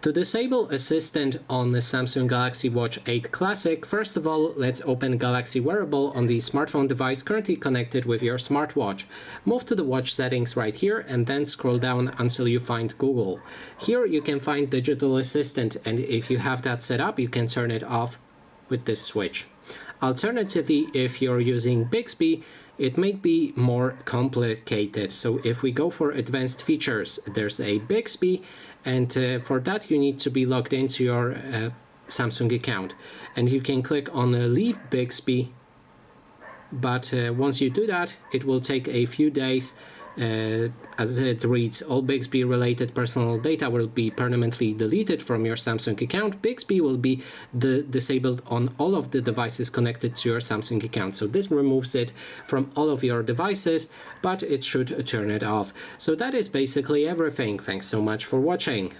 To disable Assistant on the Samsung Galaxy Watch 8 Classic, first of all, let's open Galaxy Wearable on the smartphone device currently connected with your smartwatch. Move to the watch settings right here and then scroll down until you find Google. Here you can find Digital Assistant, and if you have that set up, you can turn it off with this switch. Alternatively, if you're using Bixby, it may be more complicated. So if we go for advanced features, there's a Bixby, and for that you need to be logged into your Samsung account. And you can click on Leave Bixby, but once you do that, it will take a few days. As it reads, all Bixby related personal data will be permanently deleted from your Samsung account. Bixby will be disabled on all of the devices connected to your Samsung account. So this removes it from all of your devices, but it should turn it off. So that is basically everything. Thanks so much for watching.